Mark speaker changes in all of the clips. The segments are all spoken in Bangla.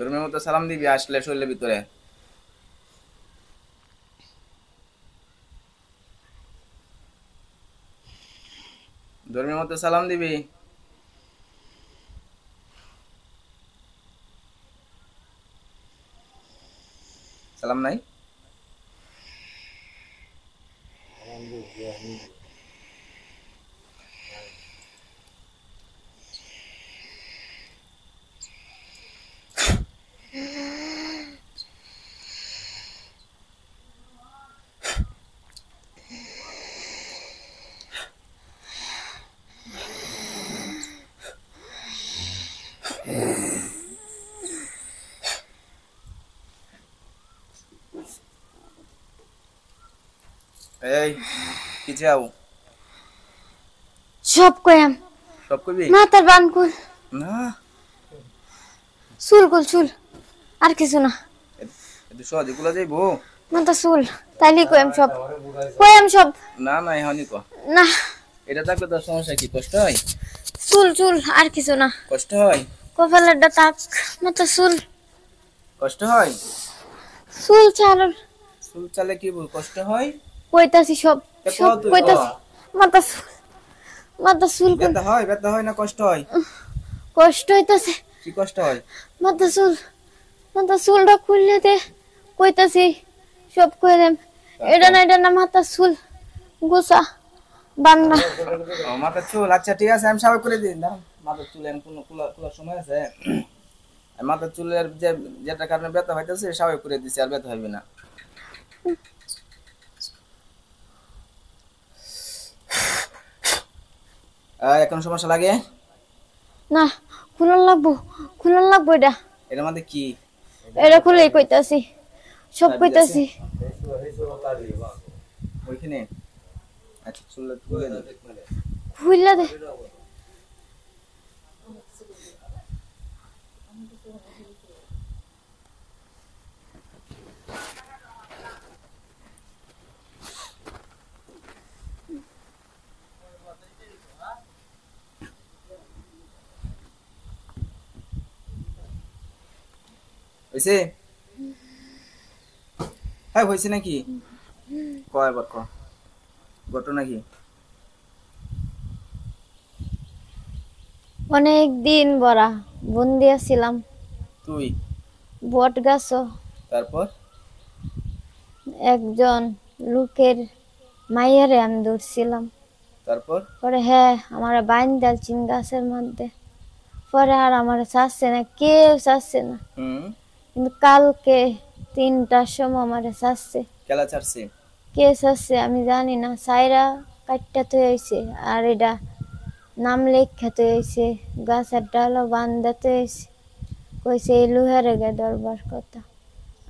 Speaker 1: ধর্মের মতো সালাম দিবি আসলে শরীরের ভিতরে। ধর্মের মতো সালাম দিবি। সালাম নাই। এই কি চাও?
Speaker 2: সব কয়াম
Speaker 1: সব কইবি?
Speaker 2: মাথার বান কুল
Speaker 1: না
Speaker 2: চুল কুল চুল আর কিছু না।
Speaker 1: এত সহজে গুলা যাইবো?
Speaker 2: মাথা চুল তাইলে কয়াম সব
Speaker 1: না না এখনই ক।
Speaker 2: না
Speaker 1: এটা থাকলে তোর সমস্যা কি? কষ্ট হয়?
Speaker 2: চুল চুল আর কিছু না।
Speaker 1: কষ্ট হয়?
Speaker 2: কপালের ডাক মাথা চুল
Speaker 1: কষ্ট হয়?
Speaker 2: চুল চাল
Speaker 1: চুল চালে কি কষ্ট হয়?
Speaker 2: কইতাছি সব
Speaker 1: তা ক
Speaker 2: সব
Speaker 1: তুই ক।
Speaker 2: কইতাছি। মাথা চুল কুল
Speaker 1: ব্যথা হয় না কষ্ট হয়?
Speaker 2: কষ্ট হইতাছে।
Speaker 1: কি কষ্ট হয়?
Speaker 2: মাথা চুলটা খুললে দে কইতাছি সব কই দেম। এটা না মাথা চুল গোসা বান্না।
Speaker 1: মাথার চুল, আচ্ছা ঠিক আছে আমি স্বাভাবিক করে দিই। না মাথার চুল এখন কোনো খোলার সময় আছে? মাথার চুলের যেটা কারণে ব্যথা হইতেছে স্বাভাবিক করে দিছি, আর ব্যথা হইবে না। এখন সমস্যা লাগে
Speaker 2: না খুলন লাগবো এটা।
Speaker 1: এটার মধ্যে কি?
Speaker 2: এটা খুলেই কইতাছি সব কইতাছি।
Speaker 1: ওইখানে আচ্ছা চুল খুলে দে।
Speaker 2: খুললা দে
Speaker 1: হইছে? হ্যাঁ হইছে নাকি? কয় এবার ক ঘটনা কি?
Speaker 2: অনেক দিন বড়া বন্দি ছিলাম
Speaker 1: তুই
Speaker 2: বট গাছ।
Speaker 1: তারপর
Speaker 2: একজন লোকের মাইয়ারে আমি ধরছিলাম।
Speaker 1: তারপর
Speaker 2: পরে হ্যাঁ আমার বাইন দিলছিন গাছের মধ্যে। পরে আর আমার চাচ্ছে না, কেউ চাচ্ছে না। কিন্তু কালকে 3টার সময় আমার চাচ্ছে।
Speaker 1: খেলা ছাড়ছে?
Speaker 2: কে চাচ্ছে আমি জানি না। সাইরা কাটটা তো হয়েছে আর এটা নাম লেখাতে হয়েছে, গাছের ডালও বান্ধাতে হয়েছে। কইছে এই লোহারে গে দরবার কথা।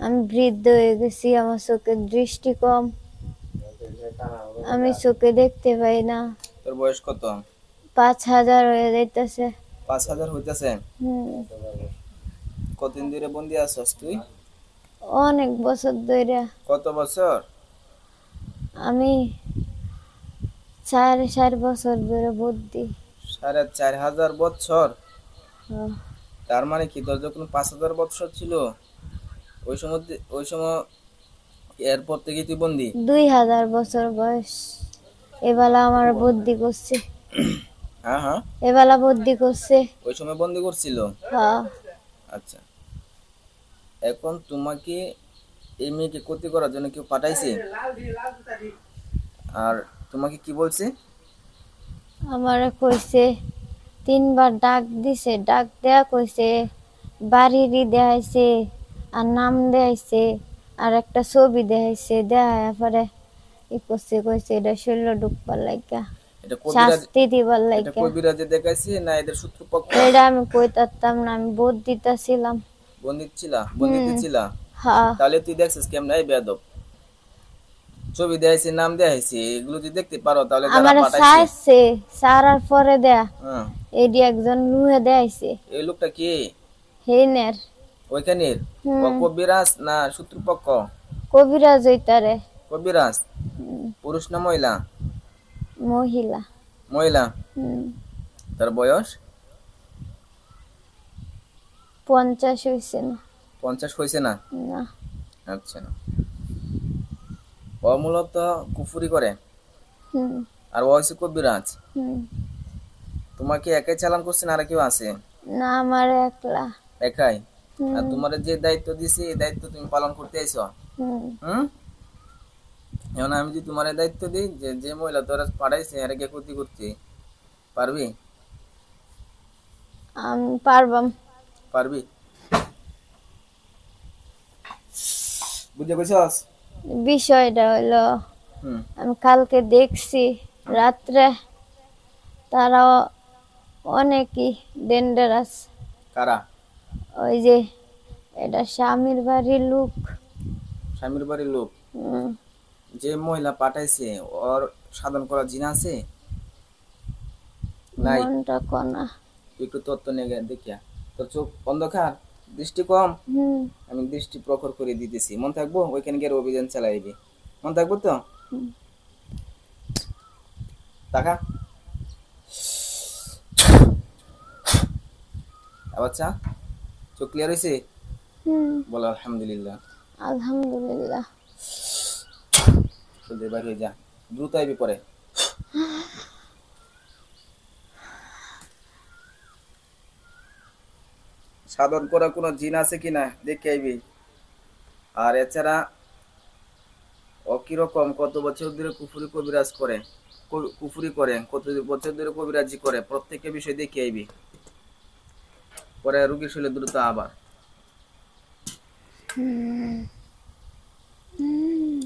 Speaker 2: আমি বৃদ্ধ হয়ে গেছি, আমার চোখের দৃষ্টি কম, আমি চোখে দেখতে পাই না।
Speaker 1: তোর বয়স কত?
Speaker 2: 5000 হয়ে যাইতেছে।
Speaker 1: 5000 হইতেছে? কতদিন ধরে বন্দি আছস তুই?
Speaker 2: অনেক বছর ধরে।
Speaker 1: কত বছর?
Speaker 2: আমি 4.5 বছর ধরে বন্দি।
Speaker 1: 4500 বছর? তার মানে কি তোর যখন 5000 বছর ছিল ওই সময় এরপর থেকে তুই বন্দি?
Speaker 2: 2000 বছর বয়স। এবেলা আমার বন্দি করছে।
Speaker 1: হ্যাঁ হ্যাঁ
Speaker 2: এবেলা বন্দি করছে।
Speaker 1: ওই সময় বন্দি করছিল?
Speaker 2: হ্যাঁ।
Speaker 1: আচ্ছা এখন তোমাকে এই মেয়েকে ক্ষতি করার জন্য কেউ পাঠাইছে? আর তোমাকে কি বলছে?
Speaker 2: আমারে কইছে 3বার ডাক দিছে, ডাক দেয়া কইছে বাড়িরই দেখাইছে আর নাম দেখাইছে আর একটা ছবি দেখাইছে। দেখায় পরে কইছে এটা শৈল ঢুকবার লাগা,
Speaker 1: এটা কবিরাজ?
Speaker 2: শাস্তি দিবার
Speaker 1: এটা
Speaker 2: লাগা।
Speaker 1: কবিরাজে দেখাইছে না এদের শত্রুপক্ষ?
Speaker 2: এটা আমি কইতাম না, আমি বোধ দিতাছিলাম।
Speaker 1: বন্দিতে ছিলা?
Speaker 2: হ্যাঁ।
Speaker 1: তাহলে তুই দেখছিস কেমন? এই বেয়াদব, ছবি দেখাইছে, নাম দেখাইছে, এগুলো যদি দেখতে পারো তাহলে যারা
Speaker 2: আমার
Speaker 1: পাঠাইছে।
Speaker 2: সারার পরে দেয়া
Speaker 1: হ্যাঁ
Speaker 2: এডি একজন লুহে দেখাইছে।
Speaker 1: এই লোকটা কি?
Speaker 2: হেইনের
Speaker 1: ওইখানের কবিরাজ না শত্রুপক্ষ?
Speaker 2: কবিরাজ হইতারে।
Speaker 1: কবিরাজ পুরুষ না মহিলা?
Speaker 2: মহিলা।
Speaker 1: মহিলা। তার বয়স?
Speaker 2: 50 হইছে না।
Speaker 1: 50 হয়েছে না?
Speaker 2: না।
Speaker 1: আচ্ছা, ও মূলত কুফুরি করে
Speaker 2: হুম।
Speaker 1: আর ও হচ্ছে কবিরাজ।
Speaker 2: হুম।
Speaker 1: তোমাকে একাই চালান করছেন আর কেউ আছে?
Speaker 2: না, আমার একলা।
Speaker 1: একাই? আর
Speaker 2: হুম।
Speaker 1: তোমার যে দায়িত্ব দিছি এই দায়িত্ব তুমি পালন করতে আইছো?
Speaker 2: হুম।
Speaker 1: হুম। এখন আমি যদি তোমার দায়িত্ব দিই যে যে মহিলা তোরা পাঠাইছে এর কে ক্ষতি করতে, পারবি?
Speaker 2: আমি পারবাম।
Speaker 1: পারবি? বুঝে কইছস?
Speaker 2: বিষয়টা হলো,
Speaker 1: হুম।
Speaker 2: আমি কালকে দেখছি রাত্রে তারা অনেকই ডেঞ্জারাস।
Speaker 1: কারা?
Speaker 2: ওই যে এটা স্বামীর বাড়ির লোক।
Speaker 1: স্বামীর বাড়ির লোক?
Speaker 2: হুম।
Speaker 1: যে মহিলা পাঠাইছে ওর সাধন করা জিন আছে? নাই?
Speaker 2: মনটা কনা।
Speaker 1: তুই একটু তত্ত্ব নিয়ে দেখিয়া, তোর চোখ অন্ধকার, দৃষ্টি কম,
Speaker 2: হুম।
Speaker 1: আমি দৃষ্টি প্রখর করে দিতেছি, মন থাকবো? ওইখানে গিয়ে অভিযান চালাইবি, মন থাকবো তো?
Speaker 2: হুম।
Speaker 1: টাকা আচ্ছা, চোখ ক্লিয়ার হয়েছে?
Speaker 2: হুম।
Speaker 1: বলো আলহামদুলিল্লাহ।
Speaker 2: আলহামদুলিল্লাহ।
Speaker 1: সোজা বাইর হয়ে যা, দ্রুত আইবি পরে। সাধন করা কোনো জিন আছে কিনা দেখে আইবি। আর এছাড়া ও কিরকম, কত বছর ধরে কুফুরি কবিরাজ করে, কুফুরি করে কত বছর ধরে কবিরাজি করে, প্রত্যেকটা বিষয় দেখে আইবি, পরে রুগীর শরীরে দ্রুত আবার।
Speaker 2: হুম। হুম।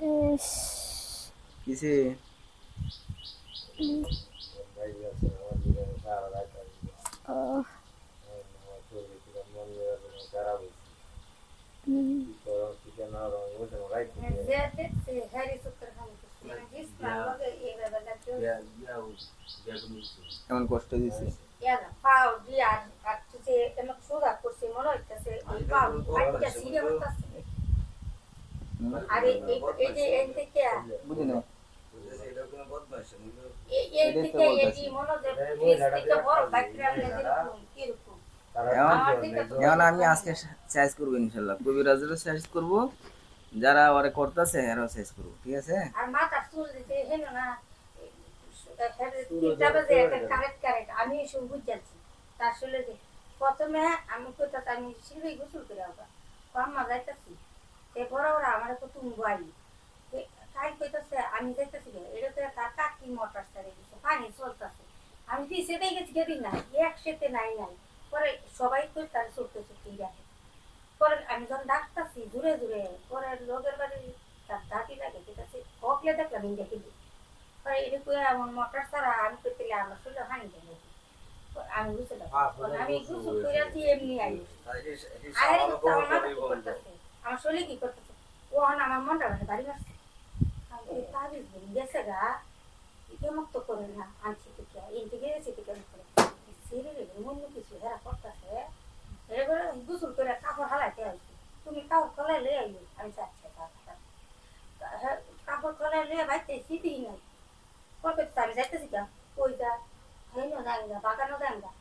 Speaker 2: ইস।
Speaker 1: কিসে?
Speaker 2: ওহ। হুম।
Speaker 1: এমন কষ্ট দিছে? বুঝি না। এটাই তো বলতেছি। এখন আমি আজকে সাইজ করবো ইনশাল্লাহ, কবিরাজেরও সাইজ করবো, যারা ওরা করতেছে এরাও সাইজ করবো, ঠিক আছে?
Speaker 3: প্রথমে আমি কইতাছি আমি সিঁড়ি গোসল করে আবার আম্মা যাইতাছি এরপর ওরা আমার তুমি বয়ালি তাই কইতাছে আমি যাইতাছি এটা তো তার কাকি মোটর সারে দিছে পানি চলতেছে আমি পিছিয়ে গেছি কেদিন না একসাথে নাই নাই পরে সবাই কই তার চলতে চলতে যাবে পরে আমি যখন ডাকতাছি দূরে দূরে পরে লোকের বাড়ি তার দাঁতি লাগে কইতাছে ওকলে দেখলাম দেখি পরে এটা কই আমার মোটর সারা আমি কইতেলে আমার শরীরে হানি দেয় আমি বুঝলাম আমি গোসল করে আছি এমনি আই আরে আমার শরীরে কি করতেছে ও আমার মনটা বাড়ি মারছে আমি তাবিজ বলি গেছে গা কেমন তো করে না আনছি থেকে ইন্টিকে গেছি থেকে করে সিরিয়ালে অন্য কিছু হেরা করতেছে এবারে গোসল করে কাপড় হালাইতে আসছি তুমি কাপড় খোলাই লয়ে আইলো আমি যাচ্ছি কাপড় খোলাই লয়ে বাইতে সিটি নাই কত আমি যাইতেছি কা কই যা হেনো দাঙ্গা বাগানো দাঙ্গা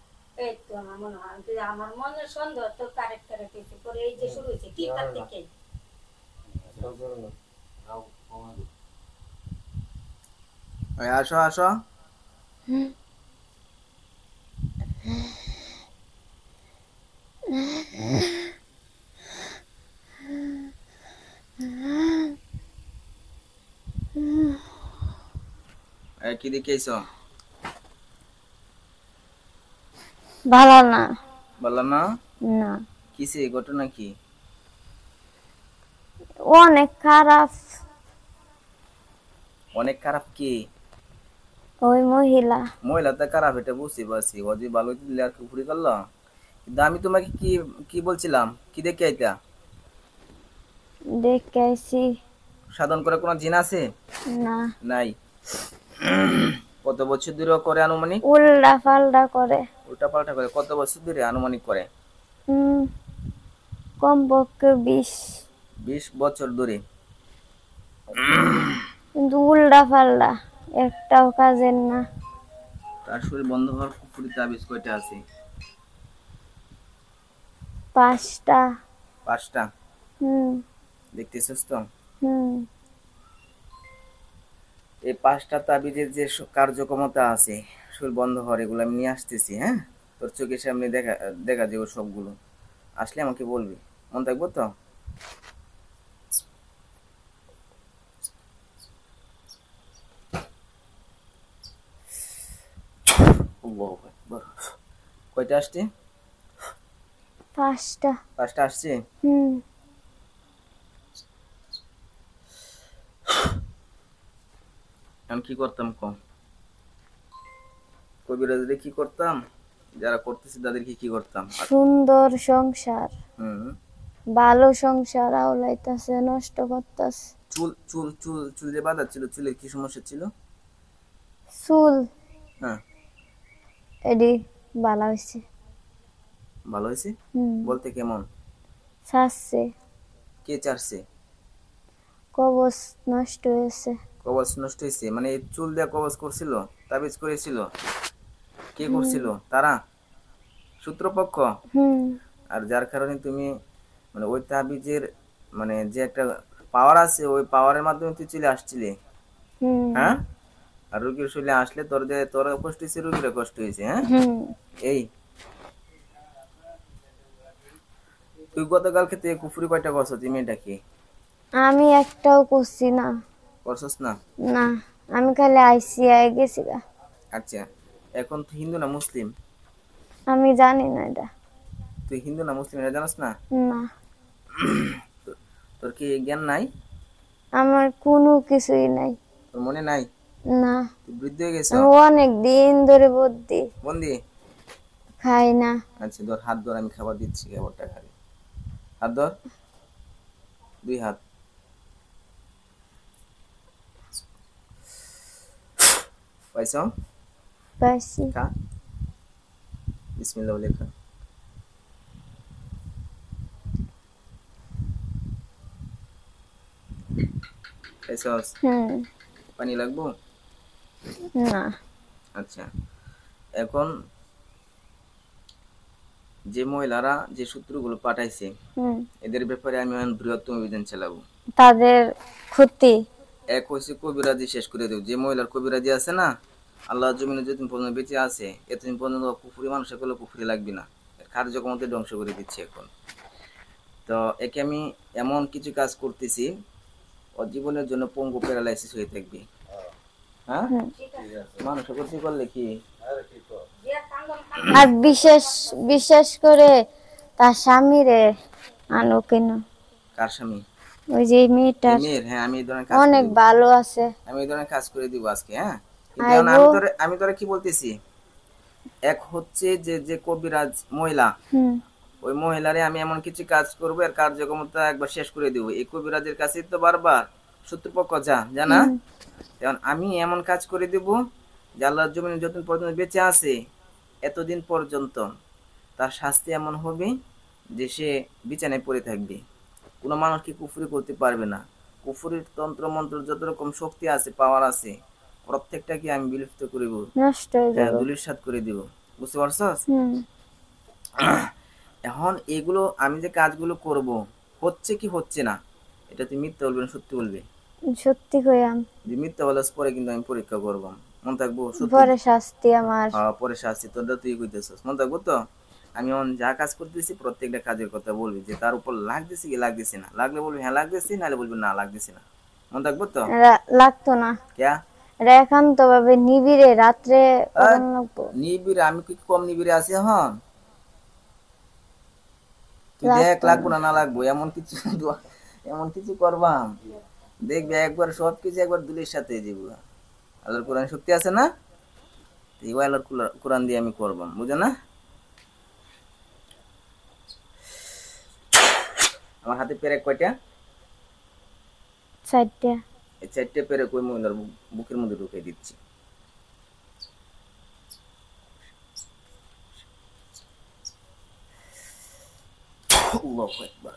Speaker 3: এই তো আমার মনে হয় আমার মনের সন্দেহ তো কারেক্ট হয়েছে পরে এই যে শুরু হয়েছে ঠিক তার থেকে
Speaker 1: আসো আসো। কি দেখে আইছো?
Speaker 2: ভালো না।
Speaker 1: বললা না?
Speaker 2: না,
Speaker 1: কিসে, ঘটনা কি?
Speaker 2: অনেক খারাপ।
Speaker 1: অনেক খারাপ? কি
Speaker 2: ওই মহিলা।
Speaker 1: মহিলা তো খারাপ, এটা বুঝতে পারছি, ও যে ভালো দিলে আর কুফুরি করলো। কিন্তু আমি তোমাকে কি কি বলছিলাম, কি দেখে আইতা?
Speaker 2: দেখে আইছি।
Speaker 1: সাধন করে কোনো জিন আছে?
Speaker 2: না।
Speaker 1: নাই। কত বছর ধরে করে আনুমানিক?
Speaker 2: উল্টা পাল্টা করে।
Speaker 1: উল্টা পাল্টা করে কত বছর ধরে আনুমানিক করে?
Speaker 2: কমপক্ষে 20।
Speaker 1: 20 বছর ধরে।
Speaker 2: কিন্তু উল্টা পাল্টা, একটাও কাজের না।
Speaker 1: তার শরীর বন্ধ হওয়ার কুফরি তাবিজ কয়টা আছে?
Speaker 2: 5টা।
Speaker 1: 5টা।
Speaker 2: হুম।
Speaker 1: দেখতেছিস তো?
Speaker 2: হুম।
Speaker 1: এই 5টা তাবিজের যে কার্যক্ষমতা আছে শরীর বন্ধ হওয়ার, এগুলো আমি নিয়ে আসতেছি। হ্যাঁ, তোর চোখের সামনে দেখা দেখা যাবে সবগুলো। আসলে আমাকে বলবি, মন থাকবো তো? আল্লাহু আকবার। কয়টা আসছে?
Speaker 2: 5টা।
Speaker 1: 5টা আসছে।
Speaker 2: হুম।
Speaker 1: আমি কি করতাম কম? কবিরাজদের কি করতাম, যারা করতেছে তাদেরকে কি করতাম?
Speaker 2: সুন্দর সংসার,
Speaker 1: হুম।
Speaker 2: ভালো সংসার আওলাইতাছে, নষ্ট করতাছে।
Speaker 1: চুল চুল চুল চুল যে বাঁধা ছিল, চুলের কি সমস্যা ছিল?
Speaker 2: চুল
Speaker 1: হ্যাঁ।
Speaker 2: এডি ভালো হয়েছে।
Speaker 1: ভালো হয়েছে
Speaker 2: হুম।
Speaker 1: বলতে কেমন?
Speaker 2: ছাড়ছে।
Speaker 1: কে চারছে?
Speaker 2: কবচ নষ্ট হয়েছে।
Speaker 1: কবচ নষ্ট হয়েছে মানে এই চুল দিয়ে কবচ করছিল, তাবিজ করেছিল? কে
Speaker 2: হুম।
Speaker 1: করছিল? তারা সূত্রপক্ষ।
Speaker 2: হুম।
Speaker 1: আর যার কারণে তুমি মানে ওই তাবিজের মানে যে একটা পাওয়ার আছে, ওই পাওয়ারের মাধ্যমে তুই চলে আসছিলি।
Speaker 2: হুম।
Speaker 1: হ্যাঁ, আর রোগীর শরীরে আসলে তোর যে তোর কষ্ট হয়েছে, রোগীরা কষ্ট হয়েছে। হ্যাঁ,
Speaker 2: হুম।
Speaker 1: এই তুই গতকালকে তুই কুফুরি কয়টা করছ? তুই মেয়েটা কি
Speaker 2: আমি একটাও করছি না।
Speaker 1: করছস না?
Speaker 2: না, আমি খালি আইসি আই গেছি গা।
Speaker 1: আচ্ছা, এখন তুই হিন্দু না মুসলিম?
Speaker 2: আমি জানি না এটা।
Speaker 1: তুই হিন্দু না মুসলিম এটা জানাস না?
Speaker 2: না,
Speaker 1: তোর কি জ্ঞান নাই?
Speaker 2: আমার কোনো কিছুই নাই।
Speaker 1: তোর মনে নাই?
Speaker 2: না,
Speaker 1: তুই বৃদ্ধ হয়ে গেছ?
Speaker 2: আমি অনেক দিন ধরে বুদ্ধি
Speaker 1: বন্দি?
Speaker 2: খাই না।
Speaker 1: আচ্ছা ধর, হাত ধর, আমি খাবার দিচ্ছি, খাবারটা খাবি। হাত ধর, 2 হাত। পাইছ?
Speaker 2: পাইছি।
Speaker 1: খা, বিসমিল্লাহ বলে খা। পাইছস?
Speaker 2: হুম।
Speaker 1: পানি লাগবো?
Speaker 2: না।
Speaker 1: আচ্ছা, এখন যে মহিলারা যে সূত্রগুলো পাঠাইছে
Speaker 2: হুম।
Speaker 1: এদের ব্যাপারে আমি বৃহত্তম অভিযান চালাবো।
Speaker 2: তাদের ক্ষতি।
Speaker 1: এক হচ্ছে কবিরাজি শেষ করে দেব। যে মহিলার কবিরাজি আছে না, আল্লাহ জমিনে যতদিন পর্যন্ত বেঁচে আছে এতদিন পর্যন্ত কুফুরি মানুষের করলে কুফুরি লাগবে না, এর কার্যক্রমতে ধ্বংস করে দিচ্ছি এখন। তো একে আমি এমন কিছু কাজ করতেছি, ও জীবনের জন্য পঙ্গু প্যারালাইসিস হয়ে থাকবে। হ্যাঁ,
Speaker 2: হুম।
Speaker 1: মানুষের ক্ষতি করলে কি?
Speaker 2: আর বিশেষ বিশেষ করে তার স্বামীরে আনো কেন?
Speaker 1: কার স্বামী?
Speaker 2: ওই যে
Speaker 1: এই
Speaker 2: মেয়েটার
Speaker 1: মেয়ের? হ্যাঁ, আমি এই ধরনের কাজ করে
Speaker 2: অনেক
Speaker 1: দিব।
Speaker 2: ভালো আছে।
Speaker 1: আমি এই ধরনের কাজ করে দিব আজকে। হ্যাঁ, কিন্তু এখন
Speaker 2: আইবো।
Speaker 1: আমি তোরে কি বলতেছি, এক হচ্ছে যে যে কবিরাজ মহিলা,
Speaker 2: হুম।
Speaker 1: ওই মহিলারে আমি এমন কিছু কাজ করবো এর কার্যক্ষমতা একবার শেষ করে দিব। এই কবিরাজের কাছে তো বারবার শত্রুপক্ষ জানা।
Speaker 2: হুম।
Speaker 1: এখন আমি এমন কাজ করে দিব যে আল্লাহর জমিনে যতদিন পর্যন্ত বেঁচে আছে এতদিন পর্যন্ত তার শাস্তি এমন হবে যে সে বিছানায় পড়ে থাকবে, কোনো মানুষ কি কুফরি করতে পারবে না। কুফরির তন্ত্র মন্ত্র যত রকম শক্তি আছে, পাওয়ার আছে, প্রত্যেকটাকে আমি বিলুপ্ত করে দিব।
Speaker 2: নষ্ট হয়ে
Speaker 1: হ্যাঁ,
Speaker 2: যাবে।
Speaker 1: ধূলিসাৎ করে দিব। বুঝতে পারছস?
Speaker 2: হুম।
Speaker 1: এখন এগুলো আমি যে কাজগুলো করব হচ্ছে কি হচ্ছে না, এটা তুই মিথ্যা বলবি না সত্যি বলবি?
Speaker 2: সত্যি কইয়াম।
Speaker 1: যে মিথ্যা বলার পরে কিন্তু আমি পরীক্ষা করব, মন থাকবো? সত্যি?
Speaker 2: পরে শাস্তি আমার।
Speaker 1: হ্যাঁ, পরে শাস্তি তোরটা তুই কইতেছস, মন থাকবো তো? আমি এখন যা কাজ করতেছি প্রত্যেকটা কাজের কথা বলবি, যে তার উপর লাগতেছে কি লাগতেছে না। লাগলে বলবি হ্যাঁ লাগতেছি, নাহলে বলবি না লাগতেছে না। মন থাকবো তো?
Speaker 2: লাগতো না।
Speaker 1: ক্যা?
Speaker 2: এটা একান্ত ভাবে নিবিড়ে রাত্রে কখন লাগবো?
Speaker 1: নিবিড়ে? আমি কি কম নিবিড়ে আছি এখন? তুই দেখ
Speaker 2: লাগতো
Speaker 1: লাগবো
Speaker 2: না।
Speaker 1: না না লাগবো এমন কিছু এমন কিছু করবাম, দেখবি একবার সবকিছু একবার দুলির সাথে যাবো। আল্লাহর কোরআন শক্তি আছে না, এই আল্লাহর কোরআন দিয়ে আমি করবাম, বুঝে না? আমার হাতে পেরেক কয়টা?
Speaker 2: 4টা।
Speaker 1: এই 4টে পেরেক ওই মহিলার বুকের মধ্যে ঢুকিয়ে দিচ্ছি। আল্লাহু আকবার।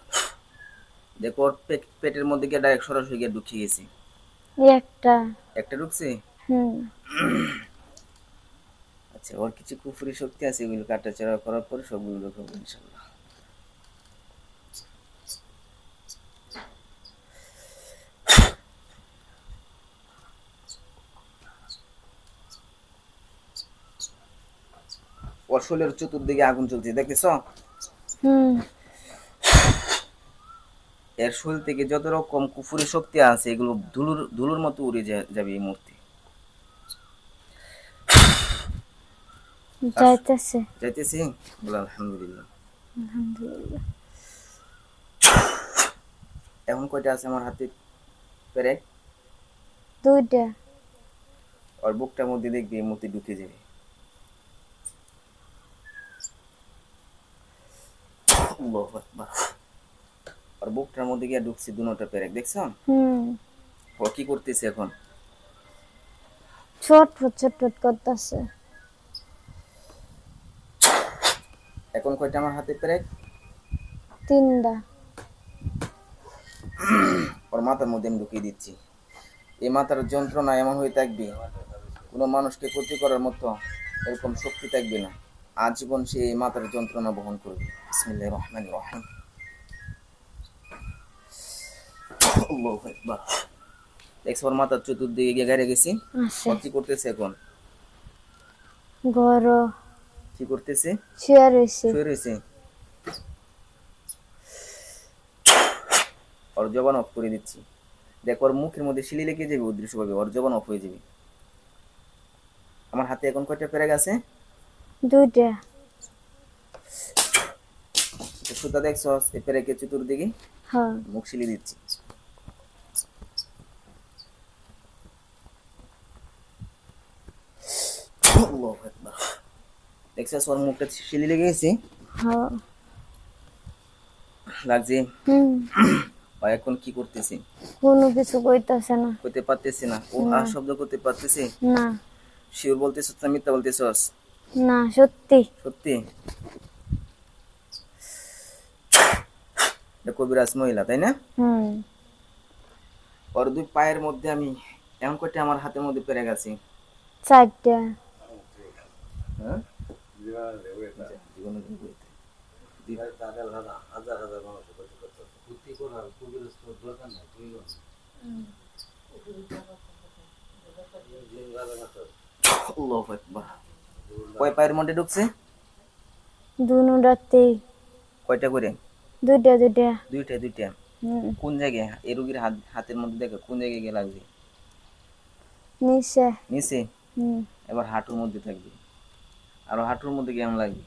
Speaker 1: দেখো ওর পেটের মধ্যে গিয়ে ডাইরেক্ট সরাসরি গিয়ে ঢুকিয়ে গেছে।
Speaker 2: এই একটা।
Speaker 1: একটা ঢুকছে।
Speaker 2: হুম।
Speaker 1: আচ্ছা, ওর কিছু কুফরি শক্তি আছে, এগুলো কাটাছেড়া করার পরে সবগুলো দেখাবো ইনশাল্লাহ। ওর শরীরের চতুর্দিকে আগুন জ্বলছে, দেখতেছ?
Speaker 2: হুম।
Speaker 1: এর শরীর থেকে যত রকম কুফরি শক্তি আছে এগুলো ধুলোর ধুলোর মতো উড়ে যাবে এই মুহূর্তে।
Speaker 2: যাইতেছে।
Speaker 1: যাইতেছি, বলে আলহামদুলিল্লাহ।
Speaker 2: আলহামদুলিল্লাহ।
Speaker 1: এখন কয়টা আছে আমার হাতে পেরেক?
Speaker 2: 2টা।
Speaker 1: ওর বুকটার মধ্যে দেখবি এই মুহূর্তে ঢুকে যাবে। আল্লাহু আকবার। ওর বুকটার মধ্যে গিয়ে ঢুকছে দুটোটা পেরেক, দেখছো?
Speaker 2: হুম।
Speaker 1: ও কি করতেছে এখন?
Speaker 2: ছটফট ছটফট করতেছে।
Speaker 1: এখন কয়টা আমার হাতে পেরেক?
Speaker 2: 3টা।
Speaker 1: ওর মাথার মধ্যে আমি ঢুকিয়ে দিচ্ছি। এই মাথার যন্ত্রণা এমন হয়ে থাকবে, কোনো মানুষকে ক্ষতি করার মতো এরকম শক্তি থাকবে না। আজীবন সে এই মাথার যন্ত্রণা বহন করবে। বিসমিল্লাহির রহমানির রহিম। আল্লাহু আকবার। দেখছো ওর মাথার চতুর্দিকে গিয়ে গাড়ে গেছি।
Speaker 2: আছে।
Speaker 1: ও কি করতেছে এখন?
Speaker 2: গরো
Speaker 1: কি করতেছে?
Speaker 2: শুয়ে রয়েছে।
Speaker 1: শুয়ে রয়েছে। ওর জবান অফ করে দিচ্ছি। দেখ ওর মুখের মধ্যে শিলি লেগে যাবে, অদৃশ্যভাবে ওর জবান অফ হয়ে যাবে। আমার হাতে এখন কয়টা পেরেক আছে?
Speaker 2: 2টা।
Speaker 1: সুতা দেখছো এই পেরেকের চতুর্দিকে?
Speaker 2: হ্যাঁ।
Speaker 1: মুখ শিলি দিচ্ছি। আল্লাহু আকবার। দেখছো ওর মুখটা শিলি লেগে গেছে?
Speaker 2: হ্যাঁ।
Speaker 1: লাগছে?
Speaker 2: হুম।
Speaker 1: ও এখন কি করতেছে?
Speaker 2: কোনো কিছু কইতাছে না।
Speaker 1: করতে পারতেছে না। ও আর শব্দ করতে পারতেছে
Speaker 2: না।
Speaker 1: শিওর বলতেছস না মিথ্যা বলতেছস?
Speaker 2: না, সত্যি।
Speaker 1: সত্যি? এটা কবিরাজ মহিলা, তাই না?
Speaker 2: হুম।
Speaker 1: ওর দুই পায়ের মধ্যে আমি এমন করতে আমার হাতের মধ্যে পেরে গেছি।
Speaker 2: 4টা।
Speaker 1: হ্যাঁ, আল্লাহু আকবার। কয় পায়ের মধ্যে ঢুকছে?
Speaker 2: দুটাতেই।
Speaker 1: কয়টা করে?
Speaker 2: 2টা 2টা।
Speaker 1: দুইটা দুইটা।
Speaker 2: হুম।
Speaker 1: কোন জায়গায় এই রোগীর হাতের মধ্যে দেখো কোন জায়গায় গিয়ে লাগবে?
Speaker 2: নিচে।
Speaker 1: নিচে।
Speaker 2: হুম।
Speaker 1: এবার হাঁটুর মধ্যে থাকবে, আরো হাঁটুর মধ্যে কেমন লাগবে?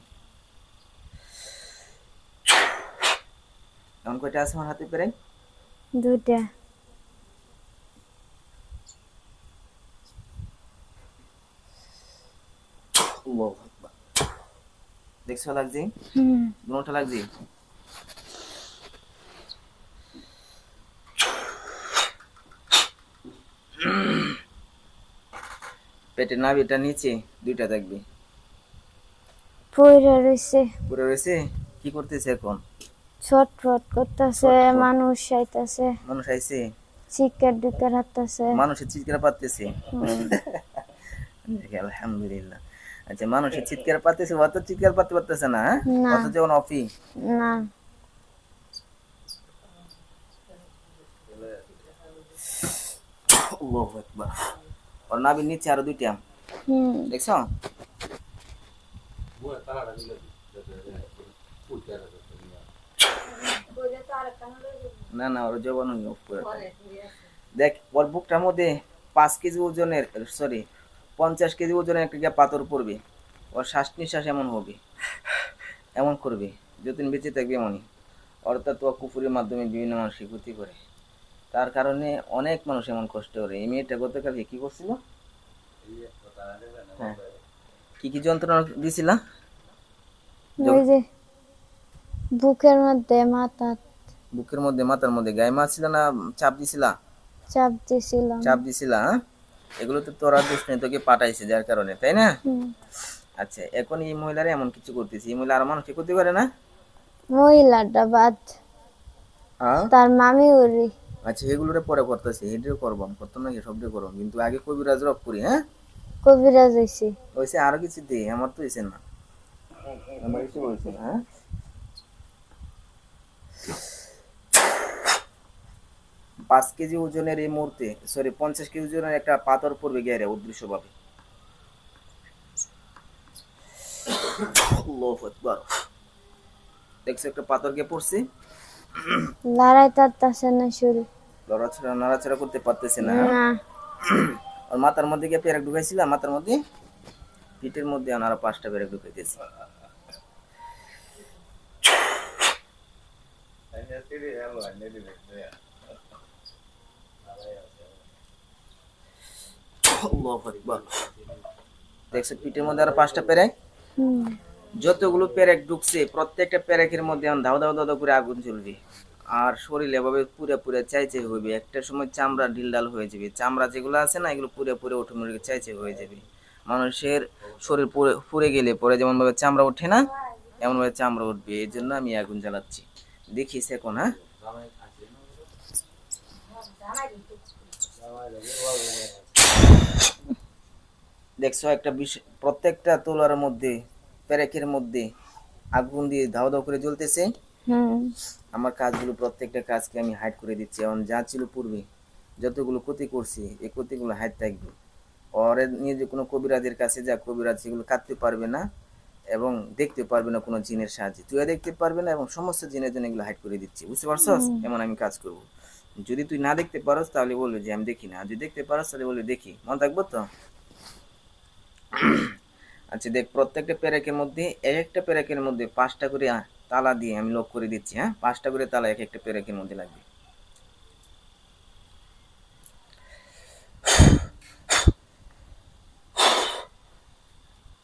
Speaker 1: এখন কয়টা আছে আমার হাতে পেরে?
Speaker 2: 2টা।
Speaker 1: আল্লাহু আকবার। দেখছো লাগছে?
Speaker 2: হুম।
Speaker 1: দুটোটা লাগছে। পেটের নাভিটা নিচে দুইটা থাকবে।
Speaker 2: পইরা রইছে।
Speaker 1: পুরো রয়েছে। কি করতেছে এখন?
Speaker 2: ছটফট করতেছে।
Speaker 1: ছটফট।
Speaker 2: মানুষ আইতাছে।
Speaker 1: মানুষ আইছে?
Speaker 2: চিৎকার ডিকার হাঁটতাছে।
Speaker 1: মানুষের চিৎকার পাচ্ছে?
Speaker 2: হুম।
Speaker 1: আলহামদুলিল্লাহ। আচ্ছা, মানুষের চিৎকার পাচ্ছে, অত চিৎকার পাতে পারতেছে না?
Speaker 2: না।
Speaker 1: অত যেমন অফি।
Speaker 2: না।
Speaker 1: আল্লাহু আকবার। ওর নাভির নিচে আরো দুইটা,
Speaker 2: হুম।
Speaker 1: দেখছো? না না, ওর জবান অফ করে দেয়। দেখ ওর বুকটার মধ্যে 5 কেজি ওজনের, সরি 50 কেজি ওজনের একটা গিয়ে পাথর পড়বে। ওর শ্বাস নিঃশ্বাস এমন হবে, এমন করবে যতদিন বেঁচে থাকবে এমনই। অর্থাৎ ও কুফুরের মাধ্যমে বিভিন্ন মানুষের ক্ষতি করে, তার কারণে অনেক মানুষ এমন কষ্ট করে। এই মেয়েটা গতকালকে কি করছিল? হ্যাঁ, কি কি যন্ত্রণা দিছিল?
Speaker 2: ওই যে বুকের মধ্যে মাথা
Speaker 1: বুকের মধ্যে, মাথার মধ্যে, গায়ে মারছিল না চাপ দিছিলা?
Speaker 2: চাপ দিছিলাম।
Speaker 1: চাপ দিছিলা, হ্যাঁ? এগুলো তো তোরা দোষ নেই, তোকে পাঠাইছে যার কারণে, তাই না?
Speaker 2: হুম।
Speaker 1: আচ্ছা, এখন এই মহিলারা এমন কিছু করতেছে, এই মহিলা আর মানুষকে ক্ষতি করে না?
Speaker 2: মহিলাটা বাদ।
Speaker 1: হ্যাঁ
Speaker 2: তার মামি উরি।
Speaker 1: আচ্ছা এগুলোরে পরে করতেছি, এটাও করবো আমি, করতাম নাকি সবটাই করবো, কিন্তু আগে কবিরাজ রক করি। হ্যাঁ
Speaker 2: কবিরাজ হইছে।
Speaker 1: ওইসে আরো কিছু দিই, আমার তো হয়েছে না, আমার কিছু বলছে না। হ্যাঁ 5 কেজি ওজনের এই মুহূর্তে, সরি 50 কেজি ওজনের একটা পাথর পড়বে গেরে অদৃশ্যভাবে। আল্লাহু আকবার। দেখছো একটা পাথর গিয়ে পড়ছে,
Speaker 2: লড়াই তারতাছে না শরীর।
Speaker 1: লড়াছড়া নাড়াচাড়া করতে পারতেছে না। হ্যাঁ
Speaker 2: না।
Speaker 1: আর মাথার মধ্যে গিয়ে পেরেক ঢুকাইছিলাম, মাথার মধ্যে পিঠের মধ্যে আনারা 5টা পেরেক ঢুকাইতেছি। আল্লাহু আকবার। দেখছো পিঠের মধ্যে আরো 5টা পেরেক,
Speaker 2: হুম।
Speaker 1: যতগুলো পেরেক ঢুকছে প্রত্যেকটা পেরেকের মধ্যে এখন ধাও ধাও ধাও করে আগুন জ্বলবে, আর শরীর এভাবে পুরে পুরে চাইচে হইবে। একটা সময় চামড়া ঢিলঢাল হয়ে যাবে, চামড়া যেগুলো আছে না এগুলো পুরে পুরে অটোমেটিক চাইচে হয়ে যাবে। মানুষের শরীর পুরে পুড়ে গেলে পরে যেমন ভাবে চামড়া ওঠে না, এমন ভাবে চামড়া উঠবে। এই জন্য আমি আগুন জ্বালাচ্ছি, দেখিস এখন। হ্যাঁ দেখছো একটা বিষয়, প্রত্যেকটা তোলার মধ্যে পেরেকের মধ্যে আগুন দিয়ে ধাও ধাও করে জ্বলতেছে।
Speaker 2: হুম।
Speaker 1: আমার কাজগুলো প্রত্যেকটা কাজকে আমি হাইড করে দিচ্ছি। এখন যা ছিল পূর্বে যতগুলো ক্ষতি করছি এই ক্ষতিগুলো হাইড থাকবে। ওর নিয়ে যে কোনো কবিরাজের কাছে যা, কবিরাজ সেগুলো কাটতে পারবে না এবং দেখতে পারবে না কোনো জিনের সাহায্যে, তুইও দেখতে পারবে না, এবং সমস্ত জিনের জন্য এগুলো হাইড করে দিচ্ছি, বুঝতে পারছস? এমন আমি কাজ করব। যদি তুই না দেখতে পারস তাহলে বলবি যে আমি দেখি না, আর যদি দেখতে পারস তাহলে বলবি দেখি। মনে থাকবো তো? আচ্ছা দেখ, প্রত্যেকটা প্যারেকের মধ্যে, এক একটা প্যারেকের মধ্যে 5টা করে তালা দিয়ে আমি লক করে দিচ্ছি। হ্যাঁ 5টা করে তালা এক একটা প্যারেকের মধ্যে লাগবে।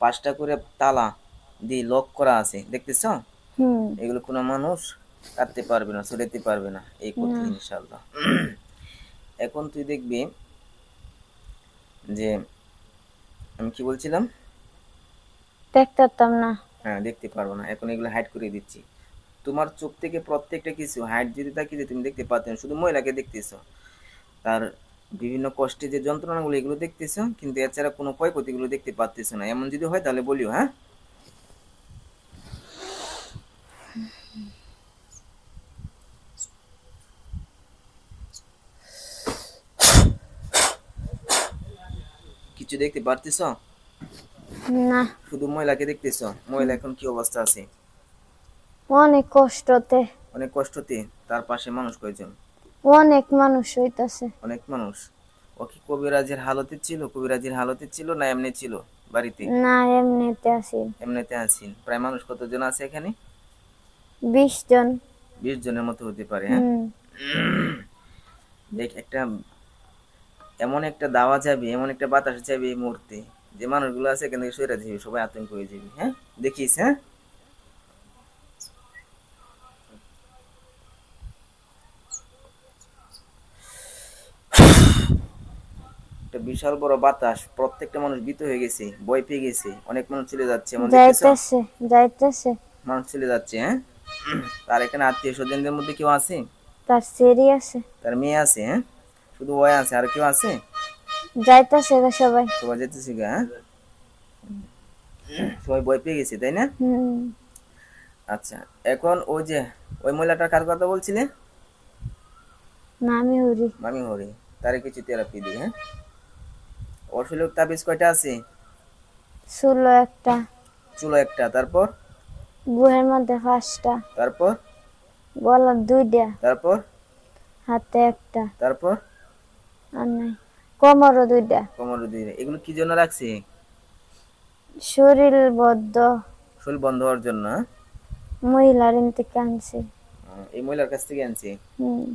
Speaker 1: পাঁচটা করে তালা দিয়ে লক করা আছে, দেখতেছ?
Speaker 2: হুম।
Speaker 1: এগুলো কোনো মানুষ কাটতে পারবে না, ছড়াইতে পারবে না এই ক্ষতি,
Speaker 2: না।
Speaker 1: ইনশাল্লাহ। এখন তুই দেখবি যে আমি কি বলছিলাম,
Speaker 2: দেখতাম না।
Speaker 1: হ্যাঁ দেখতে পারবো না, এখন এগুলো হাইড করে দিচ্ছি। তোমার চোখ থেকে প্রত্যেকটা কিছু হাইড যদি থাকে যে তুমি দেখতে পাচ্ছ, শুধু মহিলাকে দেখতেছ, তার বিভিন্ন কষ্টে যে যন্ত্রণাগুলো এগুলো দেখতেছ, কিন্তু এছাড়া কোনো ক্ষয়ক্ষতিগুলো দেখতে পাচ্তেছ না। এমন যদি হয় তাহলে বলিও। হ্যাঁ কিছু দেখতে পারতেছ?
Speaker 2: না।
Speaker 1: শুধু মহিলাকে দেখতেছ? মহিলা এখন কি অবস্থা আছে?
Speaker 2: অনেক কষ্টতে।
Speaker 1: অনেক কষ্টতে। তার পাশে মানুষ কয়জন?
Speaker 2: অনেক মানুষ হইতাছে।
Speaker 1: অনেক মানুষ। ও কি কবিরাজের হালতে ছিল? কবিরাজের হালতে ছিল না এমনি ছিল বাড়িতে?
Speaker 2: না, এমনিতে আছি।
Speaker 1: এমনিতে আছেন। প্রায় মানুষ কতজন আছে এখানে?
Speaker 2: 20 জন।
Speaker 1: 20 জনের মতো হতে পারে। হ্যাঁ
Speaker 2: হুম।
Speaker 1: দেখ, একটা এমন একটা দাওয়া যাবে, এমন একটা বাতাস যাবে এই মুহূর্তে, যে মানুষগুলো আছে এখান থেকে সরে যাবে, সবাই আতঙ্ক হয়ে যাবে। হ্যাঁ দেখিস। হ্যাঁ একটা বিশাল বড় বাতাস, প্রত্যেকটা মানুষ ভীত হয়ে গেছে, ভয় পেয়ে গেছে, অনেক মানুষ চলে যাচ্ছে। এমন দেখতেছ?
Speaker 2: যাইতেছে যাইতেছে।
Speaker 1: মানুষ চলে যাচ্ছে। হ্যাঁ তার এখানে আত্মীয় স্বজনদের মধ্যে কেউ আছে?
Speaker 2: তার সেরি আছে।
Speaker 1: তার মেয়ে আছে? হ্যাঁ শুধু ওই আছে, আর কেউ আছে?
Speaker 2: যাইতেছে গা সবাই।
Speaker 1: সবাই যেতেছে গা? হ্যাঁ সবাই ভয় পেয়ে গেছে, তাই না?
Speaker 2: হুম।
Speaker 1: আচ্ছা এখন ওই যে ওই মহিলাটার কার কথা বলছিলে?
Speaker 2: মামি উরি।
Speaker 1: মামি হরি। তারে কিছু থেরাপি দিই। হ্যাঁ ওর শরীরে তাবিজ কয়টা আছে?
Speaker 2: চুলো একটা।
Speaker 1: চুলো একটা। তারপর?
Speaker 2: বুহের মধ্যে 5টা।
Speaker 1: তারপর?
Speaker 2: গলা 2টা।
Speaker 1: তারপর?
Speaker 2: হাতে একটা।
Speaker 1: তারপর?
Speaker 2: আর নাই। কোমরও 2টা।
Speaker 1: কোমরে দুই। এগুলো কি জন্য রাখছি?
Speaker 2: শরীর বদ্ধ।
Speaker 1: শরীর বন্ধ হওয়ার জন্য। হ্যাঁ?
Speaker 2: মহিলার থেকে আনছে।
Speaker 1: এই মহিলার কাছ থেকে আনছি।
Speaker 2: হুম।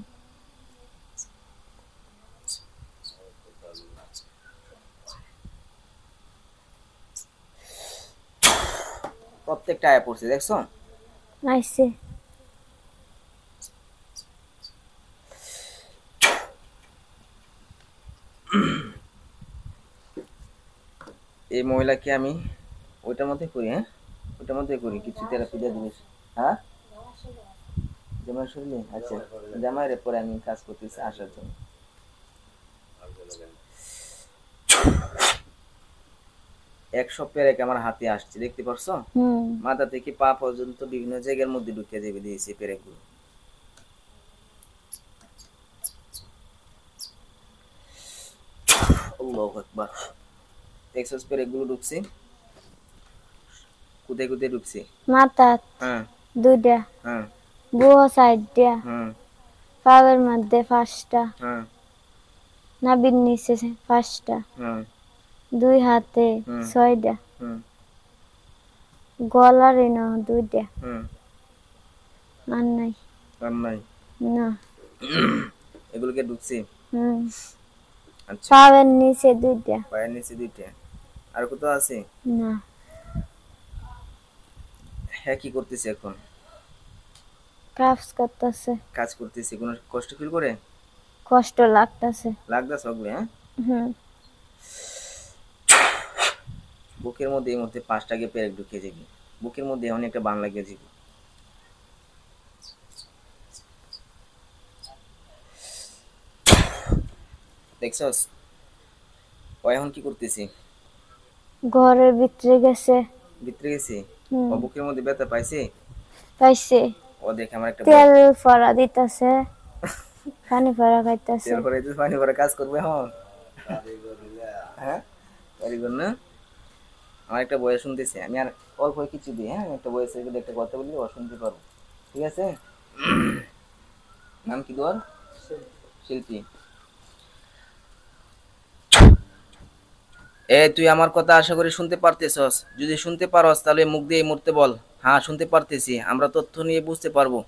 Speaker 1: প্রত্যেকটা আয়া পড়ছে, দেখছো?
Speaker 2: আইছে।
Speaker 1: এই মহিলাকে আমি ওইটার মধ্যে করি। হ্যাঁ ওইটার মধ্যে করি, কিছু থেরাপি দিয়ে দিবি। হ্যাঁ জামাই শুনলি? আচ্ছা, জামাইরে পরে আমি কাজ করতেছি আসার জন্য। 100 পেরেক আমার হাতে আসছে, দেখতে পারছো? মাথা থেকে পা পর্যন্ত বিভিন্ন জায়গার মধ্যে ঢুকিয়ে দেবে দিয়েছি পেরেকগুলো। আল্লাহু আকবার। দেখছস পেরেকগুলো ঢুকছে? কোথায় কোথায় ঢুকছে?
Speaker 2: মাথা
Speaker 1: হ্যাঁ
Speaker 2: দুইটা,
Speaker 1: হ্যাঁ
Speaker 2: বুয়ো সাইডটা,
Speaker 1: হুম
Speaker 2: পায়ের মধ্যে 5টা,
Speaker 1: হ্যাঁ
Speaker 2: নাভির নিচে 5টা,
Speaker 1: হুম
Speaker 2: 2 হাতে 6টা,
Speaker 1: হুম
Speaker 2: গলার এনো 2টা,
Speaker 1: হুম।
Speaker 2: আর নাই।
Speaker 1: আর নাই?
Speaker 2: না।
Speaker 1: এগুলোকে ঢুকছে? আচ্ছা,
Speaker 2: পায়ের নিচে 2টা।
Speaker 1: পায়ের নিচে 2টা। আর কোথাও আছে?
Speaker 2: না।
Speaker 1: হ্যাঁ, কি করতেছে এখন?
Speaker 2: কাজ করতেছে।
Speaker 1: কাজ করতেছে, কোনো কষ্ট ফিল করে?
Speaker 2: কষ্ট লাগতেছে।
Speaker 1: লাগতেছে ওগুলো? হ্যাঁ। বুকের মধ্যে এই মুহূর্তে 5টা গিয়ে পেরেক ঢুকিয়ে যাবি। বুকের মধ্যে এমন একটা বান লাগিয়ে যাবি। দেখছস ও এখন কি করতেছি?
Speaker 2: ঘরের ভিতরে গেছে।
Speaker 1: ভিতরে গেছে? ও বুকের মধ্যে ব্যথা পাইছে?
Speaker 2: পাইছে।
Speaker 1: ও দেখে আমার একটা
Speaker 2: তেল ফড়া দিতেছে, পানি ফড়া খাইতেছে।
Speaker 1: তেল ফড়া দিতেছে, পানি ফড়া কাজ করবে এখন? হ্যাঁ, কারিগর না? আমার একটা বয়স শুনতেছে, আমি আর অল্প কিছু দিই। হ্যাঁ, একটা বয়সের মধ্যে একটা কথা বললে ও শুনতে পারবো, ঠিক আছে? নাম কি তোর? শিল্পী। তুই আমার কথা আশা করি শুনতে পারতেছস। যদি শুনতে পারস তাহলে মুখ দিয়ে এই মুহূর্তে বল, হ্যাঁ শুনতে পারতেছি। আমরা তথ্য নিয়ে বুঝতে পারবো,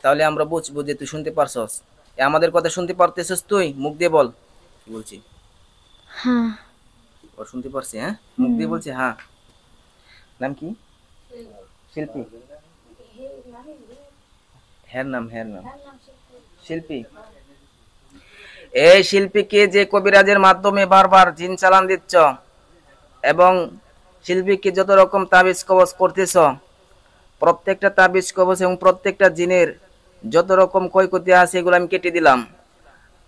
Speaker 1: তাহলে আমরা বুঝবো যে তুই শুনতে পারছস। আমাদের কথা শুনতে পারতেছস তুই? মুখ দিয়ে বল। কি বলছি?
Speaker 2: হ্যাঁ।
Speaker 1: ও শুনতে পারছে? হ্যাঁ, মুখ দিয়ে বলছে হ্যাঁ। নাম কি? শিল্পী। হ্যাঁ নাম শিল্পী। এই শিল্পীকে যে কবিরাজের মাধ্যমে বারবার জিন চালান দিচ্ছ এবং শিল্পীকে যত রকম তাবিজ কবজ করতেছ, প্রত্যেকটা তাবিজ কবজ এবং প্রত্যেকটা জিনের যত রকম ক্ষয়ক্ষতি আছে এগুলো আমি কেটে দিলাম।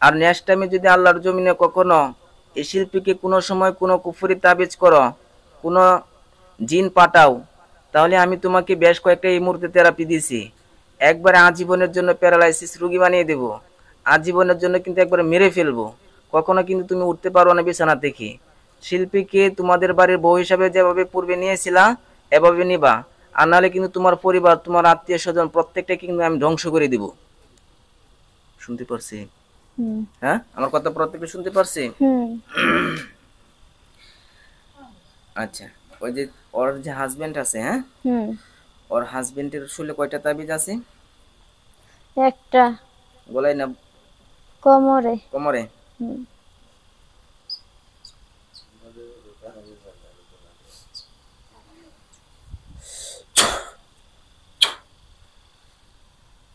Speaker 1: আর নেক্সট টাইমে যদি আল্লাহর জমিনে কখনো এই শিল্পীকে কোনো সময় কোনো কুফরি তাবিজ করো, কোনো জিন পাঠাও, তাহলে আমি তোমাকে বেশ কয়েকটা এই মুহূর্তে থেরাপি দিছি। একবারে আজীবনের জন্য প্যারালাইসিস রোগী বানিয়ে দেব, আজীবনের জন্য কিন্তু একবারে মেরে ফেলবো। কখনো কিন্তু তুমি উঠতে পারো না বিছানা থেকে। শিল্পীকে তোমাদের বাড়ির বউ হিসাবে যেভাবে পূর্বে নিয়েছিলা এভাবে নিবা, আর নাহলে কিন্তু তোমার পরিবার, তোমার আত্মীয় স্বজন প্রত্যেকটা কিন্তু আমি ধ্বংস করে দিব। শুনতে পারছি? হ্যাঁ, আমার কথা প্রত্যেকটা শুনতে পারছি? আচ্ছা, ওই যে ওর যে হাজবেন্ড আছে, হ্যাঁ, ওর হাজবেন্ডের শুলে কয়টা তাবিজ আছে?
Speaker 2: একটা।
Speaker 1: গলায় না
Speaker 2: কোমরে?
Speaker 1: কোমরে।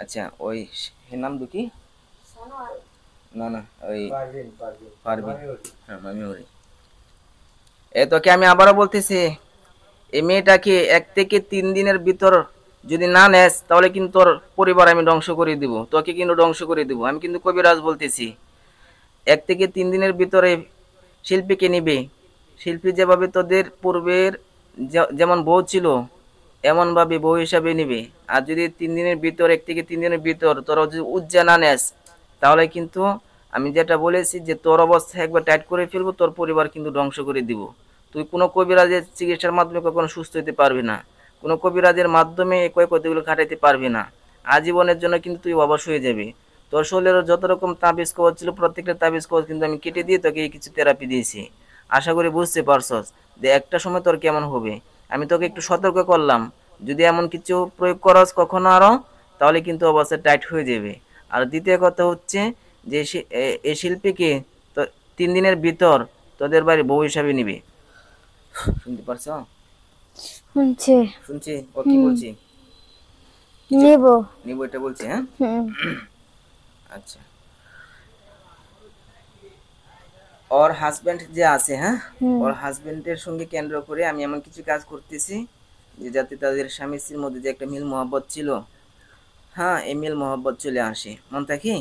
Speaker 1: আচ্ছা, ওই নাম দুটি? না না, ওই পারবিন। হ্যাঁ, মামি ওরে। তোকে আমি আবারও বলতেছি, এই মেয়েটাকে 1 থেকে 3 দিনের ভিতর যদি না নেস তাহলে কিন্তু তোর পরিবার আমি ধ্বংস করে দিব, তোকে কিন্তু ধ্বংস করে দিব। আমি কিন্তু কবিরাজ বলতেছি। 1 থেকে 3 দিনের ভিতরে শিল্পীকে নিবে। শিল্পী যেভাবে তোদের পূর্বের যেমন বউ ছিল এমন ভাবে বউ হিসাবে নিবে। আর যদি 3 দিনের ভিতর, 1 থেকে 3 দিনের ভিতর তোরা যদি উজ্জা না নেস তাহলে কিন্তু আমি যেটা বলেছি যে তোর অবস্থা একবার টাইট করে ফেলবো, তোর পরিবার কিন্তু ধ্বংস করে দিব। তুই কোনো কবিরাজের চিকিৎসার মাধ্যমে কখনো সুস্থ হতে পারবি না, কোনো কবিরাজের মাধ্যমে এই ক্ষয়ক্ষতিগুলো কাটাইতে পারবি না। আজীবনের জন্য কিন্তু তুই অবশ হয়ে যাবি। তোর শরীরের যত রকম তাবিজ কবজ ছিল প্রত্যেকটা তাবিজ কবজ কিন্তু আমি কেটে দিয়ে তোকে কিছু থেরাপি দিয়েছি। আশা করি বুঝতে পারছস যে একটা সময় তোর কেমন হবে। আমি তোকে একটু সতর্ক করলাম, যদি এমন কিছু প্রয়োগ করস কখনো আরো, তাহলে কিন্তু অবস্থা টাইট হয়ে যাবে। আর দ্বিতীয় কথা হচ্ছে যে এই শিল্পীকে 3 দিনের ভিতর তোদের বাড়ি বউ হিসাবে নিবে। শুনতে পারছ? শুনছি। ও কি বলছি? নিব এটা বলছি। হ্যাঁ, আচ্ছা। ওর হাজবেন্ড যে আছে, হ্যাঁ, ওর হাজবেন্ডের সঙ্গে কেন্দ্র করে আমি এমন কিছু কাজ করতেছি যে যাতে তাদের স্বামী স্ত্রীর মধ্যে যে একটা মিল মহব্বত ছিল হ্যাঁ এমিল মোহাব্বত চলে আসে, মন থাকি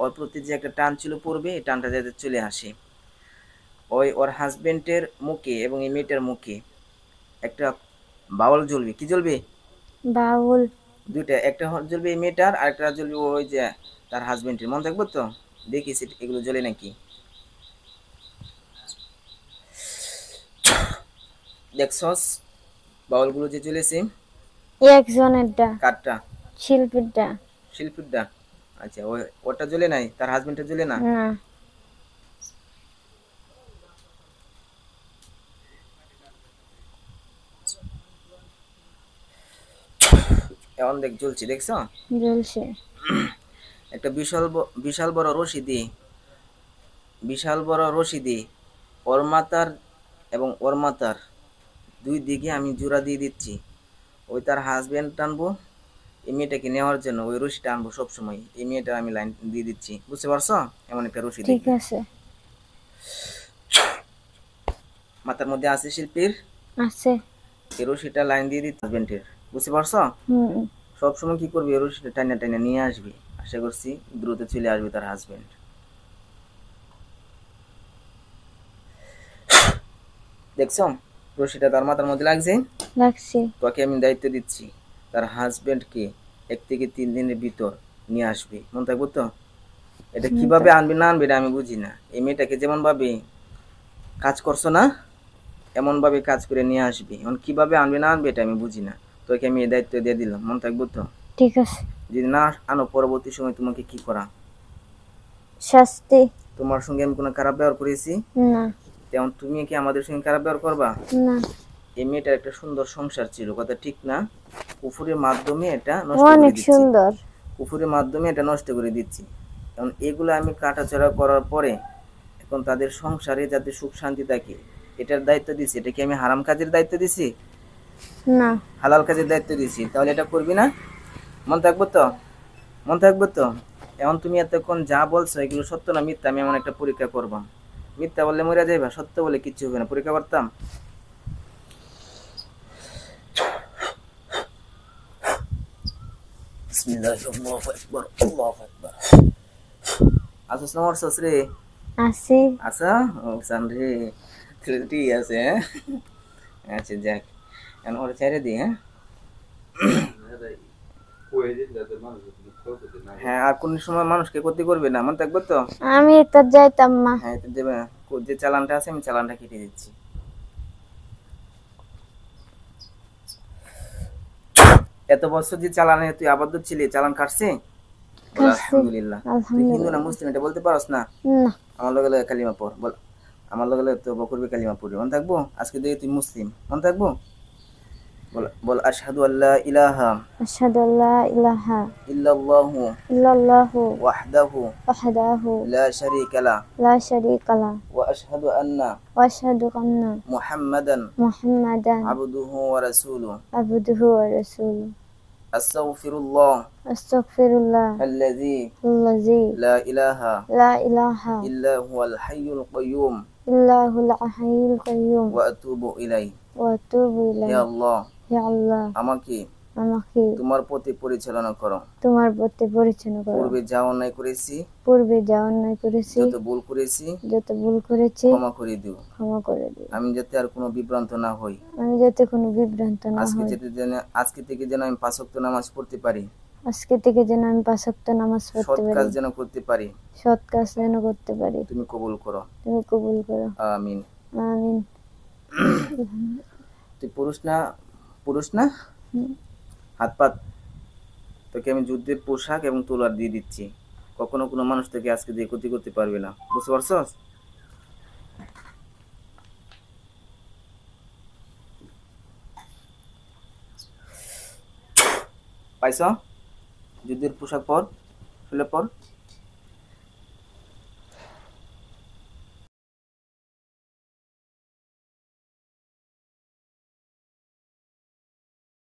Speaker 1: ওর প্রতি যে একটা টান ছিল পূর্বে, এই টানটা যাতে চলে আসে। ওই ওর হাজবেন্ডের মুখে এবং এই মেয়েটার মুখে একটা বাউল জ্বলবে। কি জ্বলবে?
Speaker 2: বাউল।
Speaker 1: দুইটা, একটা জ্বলবে এই মেয়েটার, আর একটা জ্বলবে ওই যে তার হাজবেন্ডের। মন থাকবো তো? দেখি এগুলো জ্বলে নাকি। দেখছস বাউলগুলো যে জ্বলেছে?
Speaker 2: একজনেরটা,
Speaker 1: কাঠটা?
Speaker 2: শিল্পীরটা।
Speaker 1: শিল্পীরটা? আচ্ছা, ওই ওটা জ্বলে নাই, তার হাজবেন্ডটা জ্বলে না?
Speaker 2: না।
Speaker 1: এখন দেখ জ্বলছে, দেখছো?
Speaker 2: জ্বলছে।
Speaker 1: একটা বিশাল বড় রশি দিয়ে, বিশাল বড় রশি দিয়ে ওর মাথার এবং ওর মাথার দুই দিকে আমি জোড়া দিয়ে দিচ্ছি। ওই তার হাজবেন্ড টানবো এই মেয়েটাকে নেওয়ার জন্য, ওই রশি টানবো সবসময়, এই মেয়েটার আমি লাইন দিয়ে দিচ্ছি। বুঝতে পারছো? এমন একটা রশি
Speaker 2: ঠিক
Speaker 1: দিয়ে
Speaker 2: আছে।
Speaker 1: মাথার মধ্যে আছে শিল্পীর,
Speaker 2: আছে।
Speaker 1: এই রশিটা লাইন দিয়ে দিচ্ছি হাজবেন্ডের। বুঝতে পারছো?
Speaker 2: হুম।
Speaker 1: সবসময় কি করবি, এই রশিটা টাইনা টাইনা নিয়ে আসবি। আশা করছি দ্রুত চলে আসবে তার হাজবেন্ড। দেখছো রশিটা তার মাথার মধ্যে লাগছে?
Speaker 2: লাগছে।
Speaker 1: তোকে আমি দায়িত্ব দিচ্ছি, তার হাজবেন্ডকে 1 থেকে 3 দিনের ভিতর নিয়ে আসবি। মন থাকবো তো? এটা কিভাবে আনবি না আনবি এটা আমি বুঝি না। এই মেয়েটাকে যেমন ভাবে কাজ করছো না, এমন ভাবে কাজ করে নিয়ে আসবি। এখন কিভাবে আনবি না আনবি এটা আমি বুঝি না। তোকে আমি এই দায়িত্ব দিয়ে দিলাম, মন থাকবো তো?
Speaker 2: ঠিক আছে।
Speaker 1: যদি না আনো, পরবর্তী সময় তোমাকে কি করা?
Speaker 2: শাস্তি।
Speaker 1: তোমার সঙ্গে আমি কোনো খারাপ ব্যবহার করেছি?
Speaker 2: না।
Speaker 1: তেমন তুমি কি আমাদের সঙ্গে খারাপ ব্যবহার করবা?
Speaker 2: না।
Speaker 1: এই মেয়েটার একটা সুন্দর সংসার ছিল, কথা ঠিক না? কুফুরের মাধ্যমে এটা নষ্ট করে
Speaker 2: অনেক
Speaker 1: দিচ্ছি,
Speaker 2: সুন্দর।
Speaker 1: কুফুরের মাধ্যমে এটা নষ্ট করে দিচ্ছি। এখন এগুলো আমি কাটাছড়া করার পরে এখন তাদের সংসারে যাতে সুখ শান্তি থাকে এটার দায়িত্ব দিছি। এটা কি আমি হারাম কাজের দায়িত্ব দিছি?
Speaker 2: না।
Speaker 1: হালাল কাজের দায়িত্ব দিছি। তাহলে এটা করবি না? মন থাকবো তো? মন থাকবো তো? এখন তুমি এতক্ষণ যা বলছো এগুলো সত্য না মিথ্যা, আমি এমন একটা পরীক্ষা করবাম। মিথ্যা বললে মরে যাইবা, সত্য বলে কিচ্ছু হবে না। পরীক্ষা করতাম। আসস না মরছস রে?
Speaker 2: আছে।
Speaker 1: আচ্ছা, ও সান রে, ঠিক আছে। হ্যাঁ আচ্ছা যাক, এখন ওরা ছেড়ে দিই। হ্যাঁ, আর কোন সময় মানুষকে ক্ষতি করবে না, মন থাকবে তো?
Speaker 2: আমি তো যাইতাম মা।
Speaker 1: হ্যাঁ তো দেবে না, যে চালানটা আছে আমি চালানটা কেটে দিচ্ছি। এত বছর যে চালানে তুই আবদ্ধ ছিলি, চালান কাটছে? বল আলহামদুলিল্লাহ। তুই হিন্দু না মুসলিম এটা বলতে পারস না?
Speaker 2: না।
Speaker 1: আমার লগে লগে কালিমা পড়, বল আমার লগে লগে তো বকরবি কালিমা পড়ি। মন থাকবো? আজকে দেখি তুই মুসলিম, মন থাকবো? বল বল আশহাদু আল্লা ইলাহা
Speaker 2: আশহাদু আল্লা ইলাহা
Speaker 1: ইল্লাল্লাহু
Speaker 2: ইল্লাল্লাহু
Speaker 1: ওয়াহদাহু
Speaker 2: ওয়াহদাহু
Speaker 1: লা শারীকা লা
Speaker 2: লা শারীকা লা
Speaker 1: ওয়া আশহাদু আন্না
Speaker 2: ওয়া আশহাদু আন্না
Speaker 1: মুহাম্মাদান
Speaker 2: মুহাম্মাদান
Speaker 1: আবদুহু ওয়া রাসূলুহু।
Speaker 2: আবদুহু ওয়া রাসূলুহু।
Speaker 1: আস্তাগফিরুল্লাহ
Speaker 2: আস্তাগফিরুল্লাহ
Speaker 1: আল্লাযী
Speaker 2: আল্লাযী
Speaker 1: লা ইলাহা
Speaker 2: লা ইলাহা
Speaker 1: ইল্লা হুয়াল হাইয়ুল কাইয়্যুম
Speaker 2: ইল্লাহুল হাইয়ুল কাইয়্যুম
Speaker 1: ওয়া আতুবু ইলাইহি।
Speaker 2: ওয়া আতুবু
Speaker 1: হে
Speaker 2: ইলাইহি।
Speaker 1: আল্লাহ,
Speaker 2: হে আল্লাহ,
Speaker 1: আমাকে
Speaker 2: আমাকে
Speaker 1: তোমার পথে পরিচালনা করো।
Speaker 2: তোমার পথে পরিচালনা করো।
Speaker 1: পূর্বে যা অন্যায় করেছি,
Speaker 2: পূর্বে যা অন্যায় করেছি,
Speaker 1: যত ভুল করেছি
Speaker 2: যত ভুল করেছি,
Speaker 1: ক্ষমা করে দিও।
Speaker 2: ক্ষমা করে দিও।
Speaker 1: আমি যাতে আর কোনো বিভ্রান্ত না হই।
Speaker 2: আমি যাতে কোনো বিভ্রান্ত না হই।
Speaker 1: আজকে থেকে যেন আমি 5 ওয়াক্ত নামাজ পড়তে পারি।
Speaker 2: আজকে থেকে যেন আমি 5 ওয়াক্ত নামাজ
Speaker 1: সৎ
Speaker 2: পড়তে
Speaker 1: কাজ
Speaker 2: পারি।
Speaker 1: যেন করতে পারি।
Speaker 2: সৎ কাজ যেন করতে পারি।
Speaker 1: তুমি কবুল করো।
Speaker 2: তুমি কবুল করো।
Speaker 1: আমিন।
Speaker 2: আমিন।
Speaker 1: তুই পুরুষ না? পুরুষ না?
Speaker 2: হুম।
Speaker 1: হাত পাত। তোকে আমি যুদ্ধের পোশাক এবং তলোয়ার দিয়ে দিচ্ছি। কখনো কোনো মানুষ তোকে আজকে দিয়ে ক্ষতি করতে পারবে না। বুঝতে পারছস? পাইছ? যুদ্ধের পোশাক পর, খুলে পর।